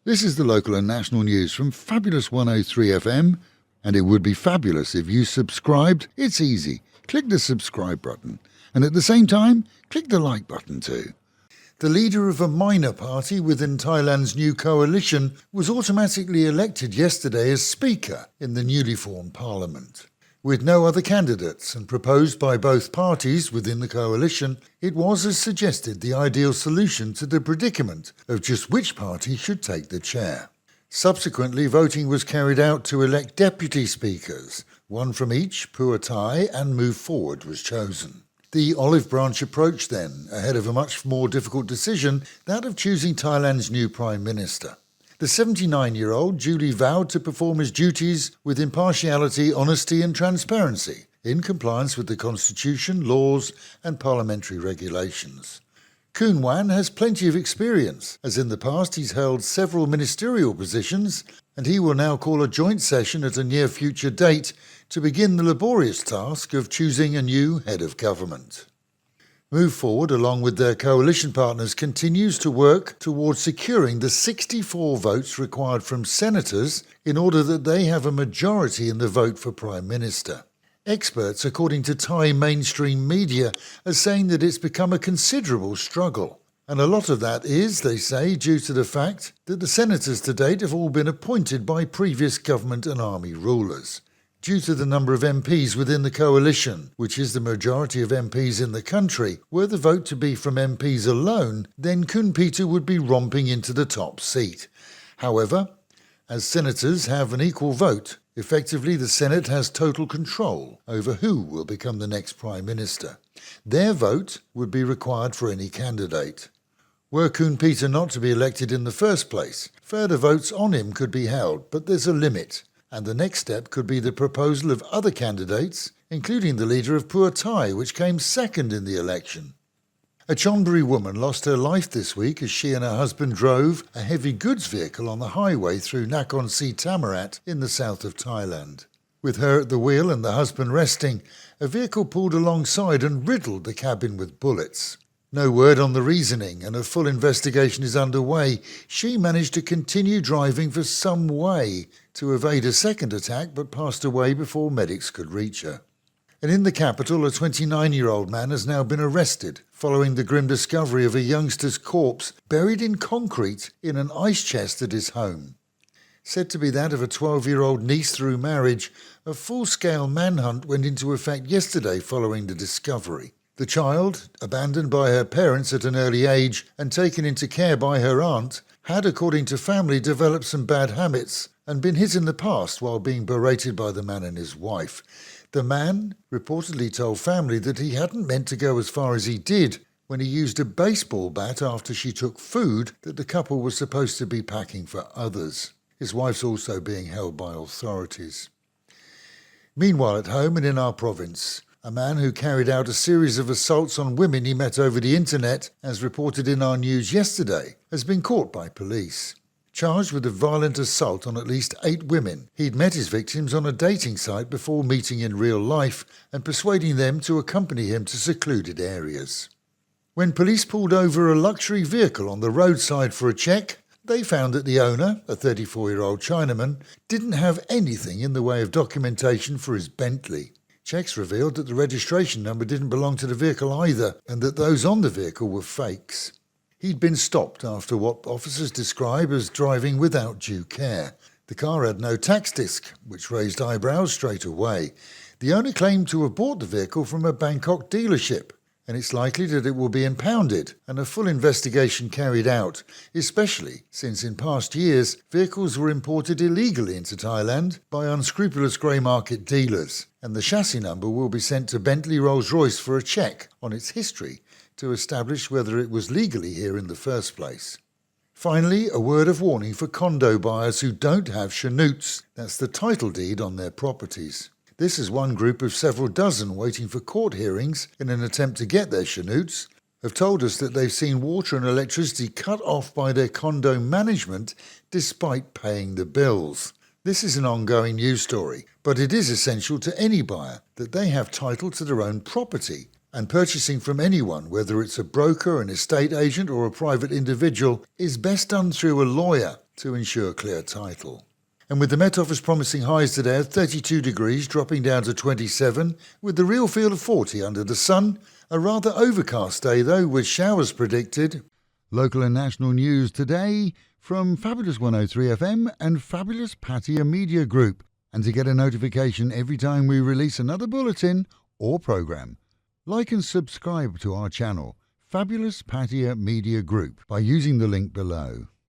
This is the local and national news from fabulous 103 FM, and it would be fabulous if you subscribed. It's easy. Click the subscribe button, and at the same time, click the like button too. The leader of a minor party within Thailand's new coalition was automatically elected yesterday as Speaker in the newly formed parliament. With no other candidates and proposed by both parties within the coalition, it was, as suggested, the ideal solution to the predicament of just which party should take the chair. Subsequently, voting was carried out to elect deputy speakers. One from each, Pattaya and Move Forward was chosen. The olive branch approach then, ahead of a much more difficult decision, that of choosing Thailand's new Prime Minister. The 79-year-old duly vowed to perform his duties with impartiality, honesty and transparency, in compliance with the constitution, laws and parliamentary regulations. Khun Wan has plenty of experience, as in the past he's held several ministerial positions, and he will now call a joint session at a near future date to begin the laborious task of choosing a new head of government. Move Forward, along with their coalition partners, continues to work towards securing the 64 votes required from senators in order that they have a majority in the vote for Prime Minister. Experts, according to Thai mainstream media, are saying that it's become a considerable struggle. And a lot of that is, they say, due to the fact that the senators to date have all been appointed by previous government and army rulers. Due to the number of MPs within the coalition, which is the majority of MPs in the country, were the vote to be from MPs alone, then Khun Peter would be romping into the top seat. However, as senators have an equal vote, effectively the Senate has total control over who will become the next Prime Minister. Their vote would be required for any candidate. Were Khun Peter not to be elected in the first place, further votes on him could be held, but there's a limit. And the next step could be the proposal of other candidates, including the leader of Pattaya, which came second in the election. A Chonburi woman lost her life this week as she and her husband drove a heavy goods vehicle on the highway through Nakhon Si Thammarat in the south of Thailand. With her at the wheel and the husband resting, a vehicle pulled alongside and riddled the cabin with bullets. No word on the reasoning, and a full investigation is underway. She managed to continue driving for some way to evade a second attack, but passed away before medics could reach her. And in the capital, a 29-year-old man has now been arrested following the grim discovery of a youngster's corpse buried in concrete in an ice chest at his home. Said to be that of a 12-year-old niece through marriage, a full-scale manhunt went into effect yesterday following the discovery. The child, abandoned by her parents at an early age and taken into care by her aunt, had, according to family, developed some bad habits and been hit in the past while being berated by the man and his wife. The man reportedly told family that he hadn't meant to go as far as he did when he used a baseball bat after she took food that the couple was supposed to be packing for others. His wife's also being held by authorities. Meanwhile, at home and in our province, a man who carried out a series of assaults on women he met over the internet, as reported in our news yesterday, has been caught by police. Charged with a violent assault on at least 8 women, he'd met his victims on a dating site before meeting in real life and persuading them to accompany him to secluded areas. When police pulled over a luxury vehicle on the roadside for a check, they found that the owner, a 34-year-old Chinaman, didn't have anything in the way of documentation for his Bentley. Checks revealed that the registration number didn't belong to the vehicle either, and that those on the vehicle were fakes. He'd been stopped after what officers describe as driving without due care. The car had no tax disc, which raised eyebrows straight away. The owner claimed to have bought the vehicle from a Bangkok dealership, and it's likely that it will be impounded and a full investigation carried out, especially since in past years vehicles were imported illegally into Thailand by unscrupulous grey market dealers, and the chassis number will be sent to Bentley Rolls-Royce for a check on its history to establish whether it was legally here in the first place. Finally, a word of warning for condo buyers who don't have chenoots, that's the title deed on their properties. This is one group of several dozen waiting for court hearings in an attempt to get their chenoots, have told us that they've seen water and electricity cut off by their condo management despite paying the bills. This is an ongoing news story, but it is essential to any buyer that they have title to their own property, and purchasing from anyone, whether it's a broker, an estate agent or a private individual, is best done through a lawyer to ensure clear title. And with the Met Office promising highs today of 32 degrees dropping down to 27, with the real feel of 40 under the sun, a rather overcast day though with showers predicted. Local and national news today from Fabulous 103 FM and Fabulous Pattaya Media Group. And to get a notification every time we release another bulletin or programme, like and subscribe to our channel, Fabulous Pattaya Media Group, by using the link below.